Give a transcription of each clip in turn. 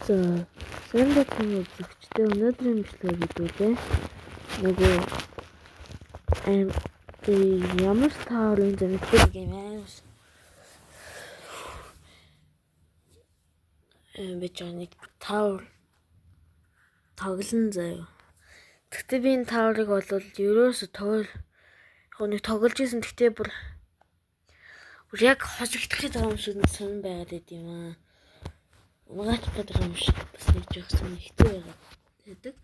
За сайн байцгаана үзэгчдээ өнөөдрийн бичлэг видео нөгөө ямар тааврын зэнэтэг юм бид нэг таавар тоглон заяа. Тэгтээ би энэ тааврыг бол ерөөсө нэг тоглож исэн. Тэгтээ бүр яг хожигдохын таамшиг сонь байгаад байд юм аа. Угааж чадах юм шиг бас нэг жоох сонь хэцүү байгаад байдаг.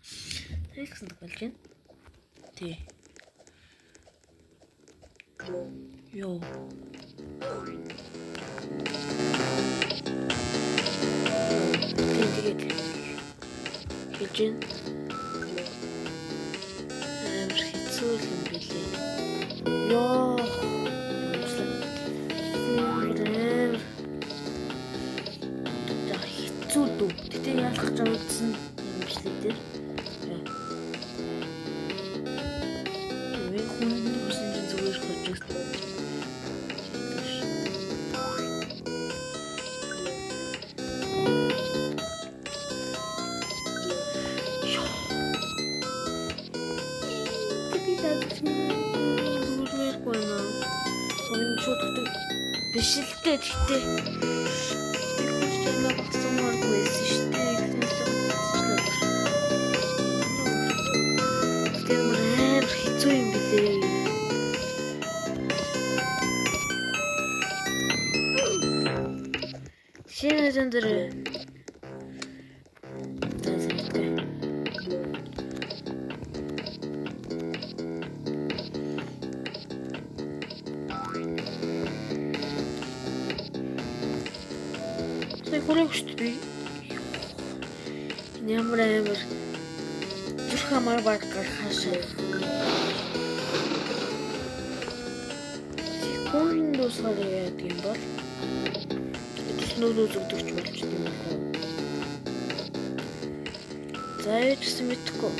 Тэгсэн болж байна. Тий. Йоо. Тэгээд хэлж байна. Хэцүү юм билээ. Йоо. Тэгтээ ялах гэж үзсэн юм бичлэг дээр. Тэг хүн хүсэн чинь зүгээр хожигдсон. Биш л дээ тэгтээ. Би хүч чамаа багсамааргүй байсан шүү дээ. Тэр мөр хэцүү юм билээ. Шинэ зэндэр Хөрөнгөшт би ямар зүрх амар багтах хашаа. Секунд дуусгаар яадаг юм бол нүүрөө зүгдвч болчихсон юм байна. За яжсэн мэдхгүй.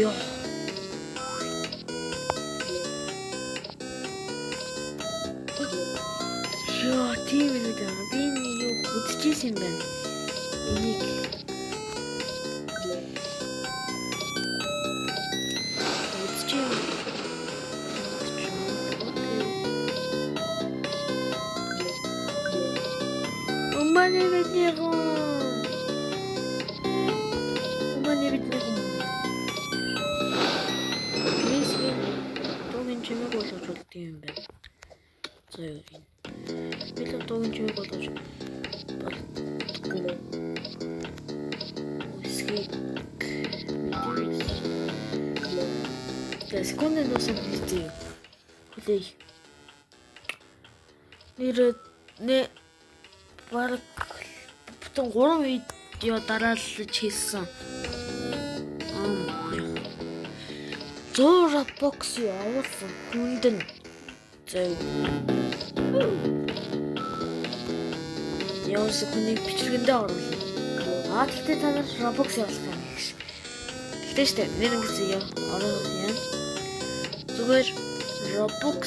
Ёо. Ёо, тийм л дээ. Би юу үзчихсэн юм байна. Энийг Умане биднэрон. Мисвэн тогийн чимэг болгож болд юм байна. За юу юм. Билүү тогийн чимэг болгож болдгоо. Үсгийг секунд носон хийдэг. Хүлээх. Нэ бараг бүтэн 3 видео дараалж хийсэн. 100 бокс явуулсан хүнд нь. Зөв. Яус хүнийг бичлэгэндээ оруулна. Тэгтээ та нар Roblox явуулах юм гэж. Тэгтээ штэ нэр ингэж оруулах юм. Зүгээр Roblox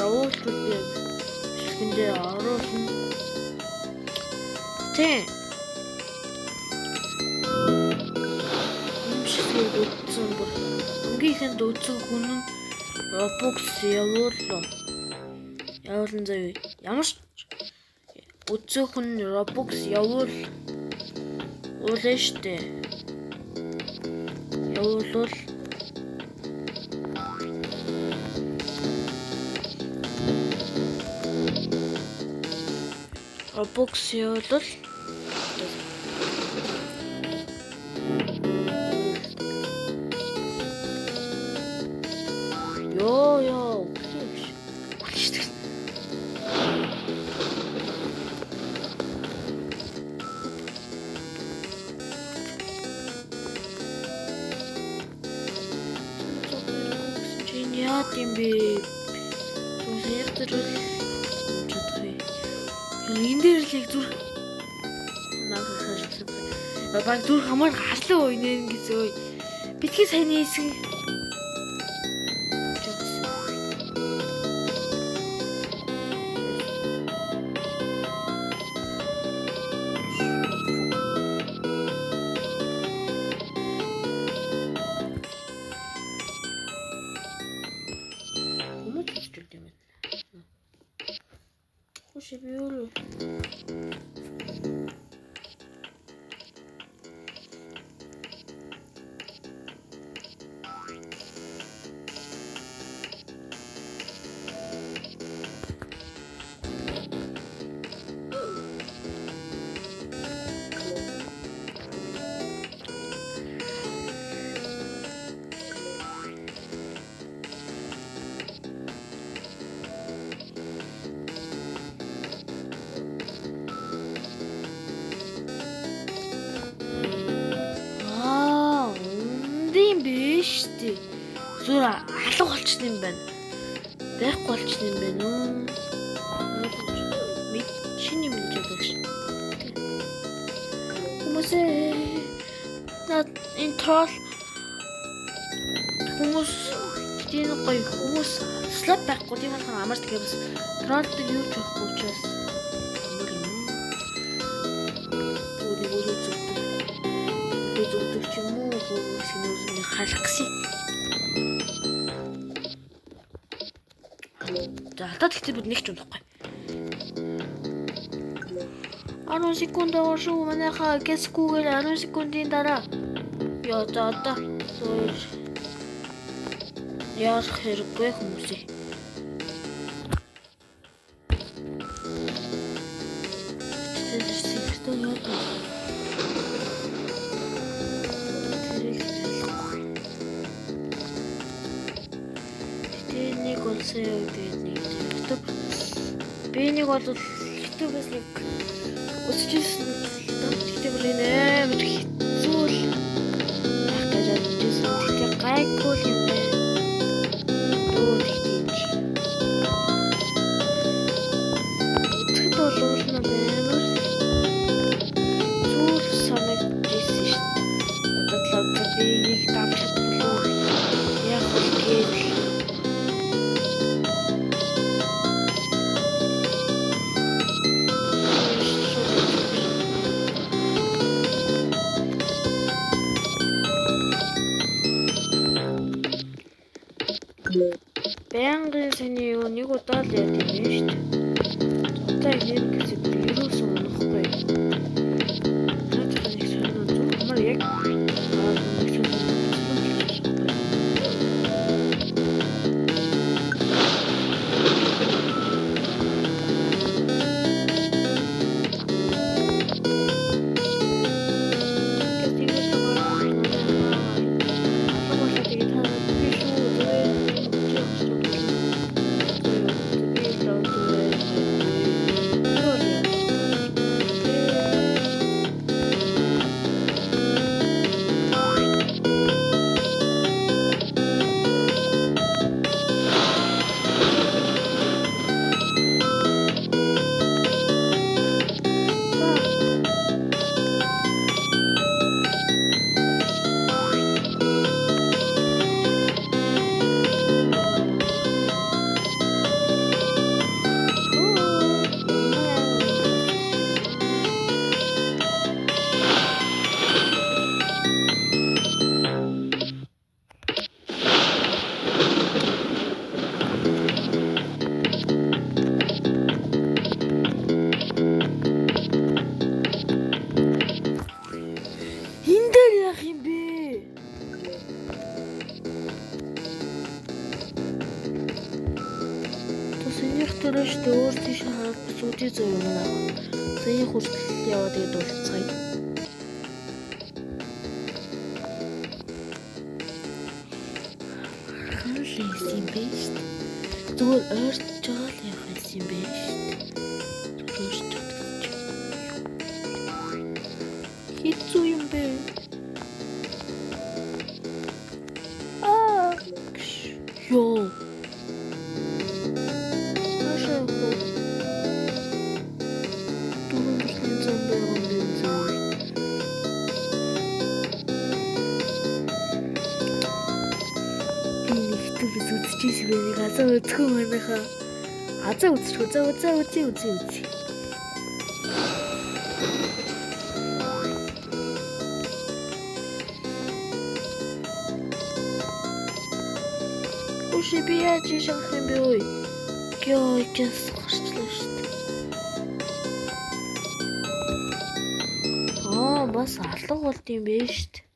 явуулбал би бичлэгэндээ оруулна. Тэ. Бичлэг үзсэн бүр өнгөхийн дүүцэн хүн нь Roblox явуулсан заяа. Ямар ч үзсэн хүн Roblox явуулна штэ. Явуулвал Roblox явуулвал ёо яа тийм би Тэрдэр энэ дээр л яг зүр наахаа Баг зүр хамаар халуу уйнэн гэж ой. Битгий сайн хэсэг. Хош би юу? Биш тий. Зүгээр халуун болчихсон юм байна. Байхгүй болчихсон юм байна уу? Чиний мэдэж байгаа ш. Хүмүүсээ над энэ трол хүмүүс тийм гоё хүмүүс слот байхгүй тийм болохоор амар тэгээ бас троллд юу ч байхгүй учраас амар юм уу? Зүгдэх ч юм уу? Шинэ халах гэсэн. За хатаа тэгтээ бид нэг ч унахгүй. 10 секунд оршуу манайхаа гэсгүйгээр 10 секундын дараа. Яа за одоо яах хэрэггүй хүмүүсээ. Би нэг бол YouTube-ээс нэг үзчихсэн гэхдээ бүр амар хэцүү л байх гэж бодчихсон. Тэгэхээр гайгүй юм байна. Дөө тэгтийж. Үзэхэд бол уулна амар зүйл санагдчихсэн шүү дээ. Бодлоо би нэг давж чадвал яг л гээд Бянгын сэний юу нэг удаа л яд юм шүү дээ. Одоо яг гэсэн ерөөсөө унахгүй. Наач нэг сонирхол зүг амар яг Төрөштэй өөр тийш харах зүудий зөө юм аа. Сая хүртэл яваад ихэд болцгоё. Ханлис юм биш. Зүгээр ойрч жаал явах юм биш. Төрөшт. Хэцүү юм бэ? Ёо. Азаа үзэх юм манайхаа. Азаа үзчих. Үзээ. Уши би яаж шахах юм бэ ой. Гёй гэс гарчлаа шүү дээ. Бас алга болд юм бэ шүү дээ.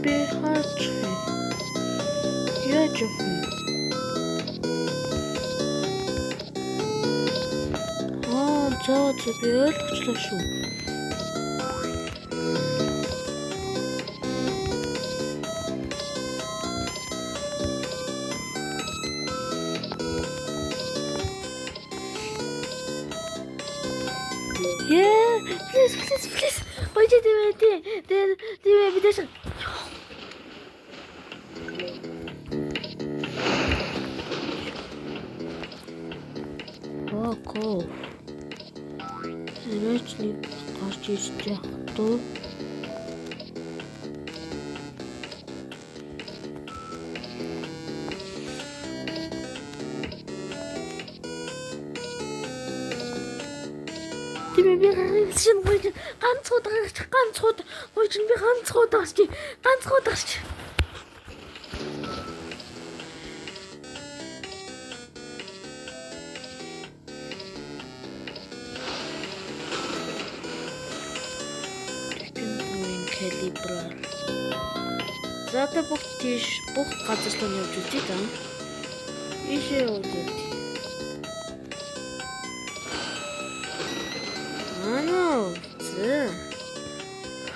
Би хаач. Яаж вэ? За би ойлгочлаа шүү. Please. Ой чи дивээ бидээс. Коф. Эречний гарч ирж яхдуу. Би шин гойж ганц удаа гойж би ганц удаа гарч. Калибраар. За та бүх газар руу явж үзье та. Ийшээ явуулъя.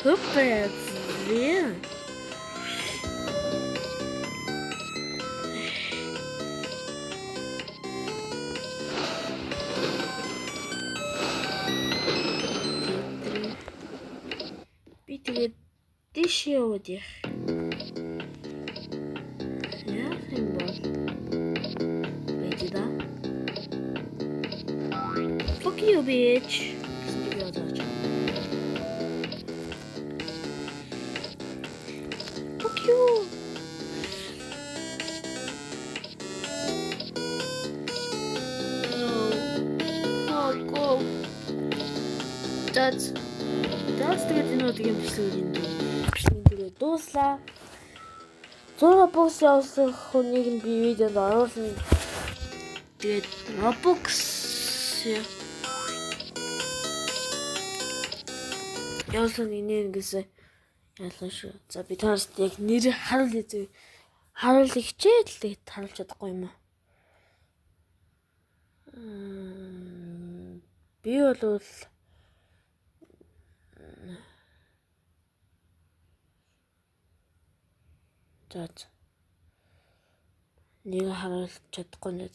Хоппа. Би тэгээд дэш яваад яах. Яах юм бол. Бэжда. Fuck you bitch. Fuck you. Go. That's тэгээд энэ удаагийн бичлэгийн дүү дууслаа. 6 бокс явуулсан хүнийг нь би видеонд оруулна. Тэгээд Roblox явуулсан инээнгээс ялгаа шүү. За би таарст яг нэр харуулъя хичээл тэгээд харуулж чадахгүй юм аа. Би бол нэг харуулж чадахгүй нэ.